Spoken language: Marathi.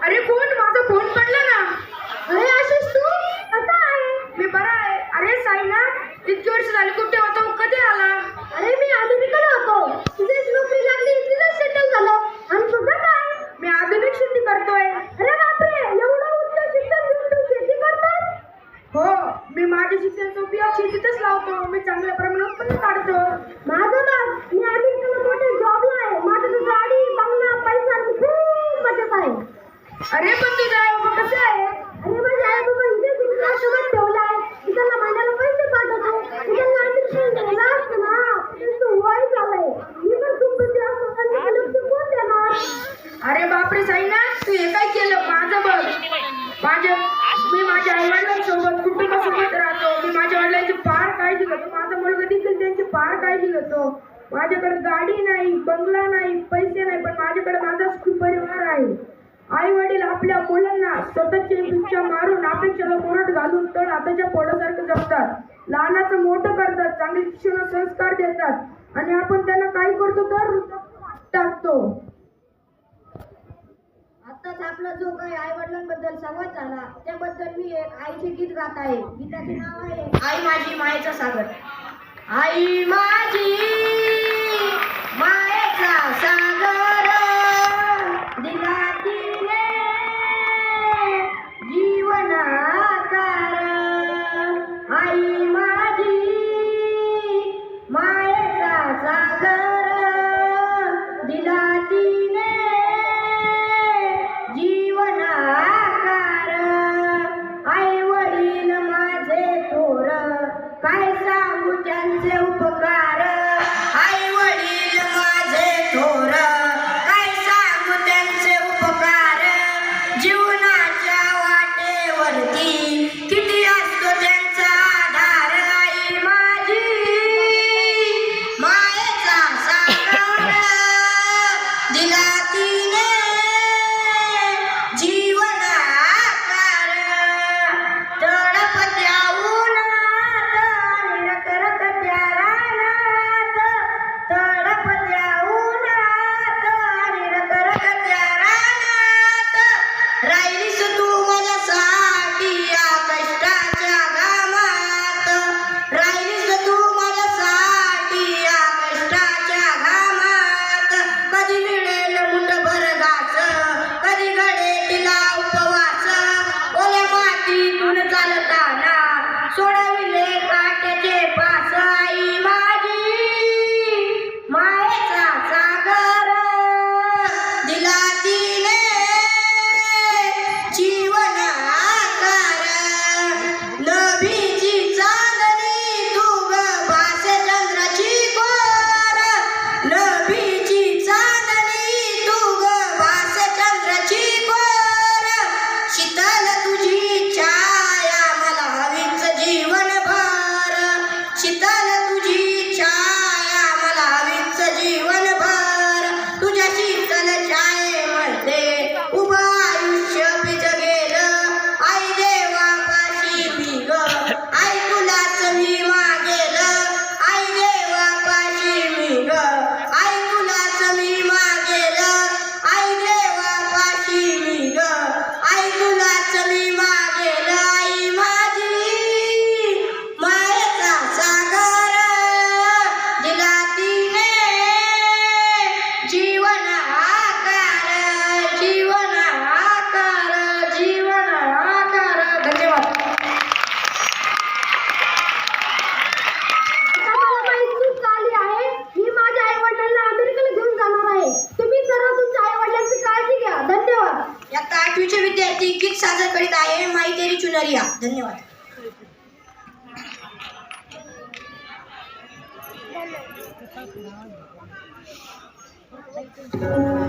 अरे कोण? माझा फोन पडला ना. अरे आशिष तू कसा आहे? मी बरा आहे. अरे साईनाथ, इतकी वर्ष झाली कुठे होता, कधी आला? अरे मी अमेरिकेला होतो. तुझीच नोकरी लागली, तुझं सेटल झालं. आणि तुझं काय? मी आधुनिक शेती करतोय. अरे बापरे, एवढं उच्च शिक्षण घेऊन तू शेती करतोस? हो, मी माझ्या शिक्षणाचा उपयोग शेतीतच लावतो. मी चांगल्या प्रमाणात उत्पन्न काढतो. माझं बघ, मी अमेरिकेला मोठ्या जॉबला आहे. माझं तर गाडी, बंगला, पैसा आणि खूप मजेत आहे. अरे पण तुझा आई बाबा कसे आहे? अरे माझे आई बाबा इथे तिथे आश्रमात ठेवला आहे. मी त्यांना महिन्याला पैसे पाठवतो. मी त्यांना अमेरिकेला नेलं असतं ना, त्यांचं वय झालंय. मी पण खूप busy असतो, त्यांचं लक्ष कोण देणार? अरे बापरे साईनाथ, तू हे काय केलं? माझं बघ, मी माझ्या आई वडिलांसोबत कुटुंबासोबत राहतो. मी माझ्या वडिलांची फार काळजी घेतो. माझा मुलगा देखील त्यांची फार काळजी घेतो. माझ्याकडे गाडी नाही, बंगला नाही, पैसे नाही, पण माझ्याकडे माझा सुखी परिवार आहे. आई वडील आपल्या मुलांना स्वतःची भिक्षा मारून अपेक्षेला मुरट घालून तर हाताच्या पोटासारखं जपतात. लहानाचं मोठं करतात, चांगले शिक्षण संस्कार देतात आणि आपण त्यांना काय करतो तर टाकतो. आताच आपला जो काही आई वडिलांबद्दल संवाद झाला त्याबद्दल मी एक आईचे गीत गात आहे. गीताचे नाव आहे आई माझी मायेचा सागर. आई माझी मायेचा सागर, दिला तिने जीवनाकार. आई माझी मायेचा सागर, दिला तिने जीवनाकार. आई वडील माझे थोर, काय सांगू त्यांचे उपकार. आई वडील माझे थोर, काय सांगू त्यांचे उपकार. जीवनाच्या वाटेवरती किती असतो त्यांचा आधार. आई माझी मायेचा सागर, दिला तिने जीवनाकार. तडपत्या उन्हात आणि रखरखत्या रानात, तडपत्या उन्हात आणि रखरखत्या रानात, राहिलीस तू माझ्यासाठी या कष्टाच्या घामात. राहिलीस तू माझ्यासाठी या कष्टाच्या घामात. कधी मिळेल मुठभर घास, कधी घडेल तिला उपवास. ओल्या मातीतून चालताना सोडविले काट्याचे पास. आई माझी मायेचा सागर, दिला तिने जीवनाकार. नभीची चांदणी तू ग भासे चंद्राची कोर. नभीची चांदणी तू ग भासे चंद्राची कोर. शीतल तुझी छाया मला हवीच जीवनभर. शीतल तुझी छाया मला हवीच जीवनभर. तुझ्या शीतल छायेमध्ये उभं आयुष्य बीज गेलं. आई देवापाशी मी ग, आई तुलाच मी मागेलं. आई देवापाशी मी ग, आई तुलाच मी मागेलं. आई देवापाशी मी ग, आई तुलाच मी मागेलं. आई माझी मायेचा सागर, दिला तिने जीवनाकार. जीवनाकार, जीवनाकार. धन्यवाद. आता मला माहिती चूक झाली आहे. मी माझ्या आई वडिलांना अमेरिकेला घेऊन जाणार आहे. तुम्ही सर्व तुमच्या आई वडिलांची काळजी घ्या. धन्यवाद. इयत्ता 8वीचे विद्यार्थी गीत सादर करीत आहे माई तेरी चुनरिया. धन्यवाद. Thank you.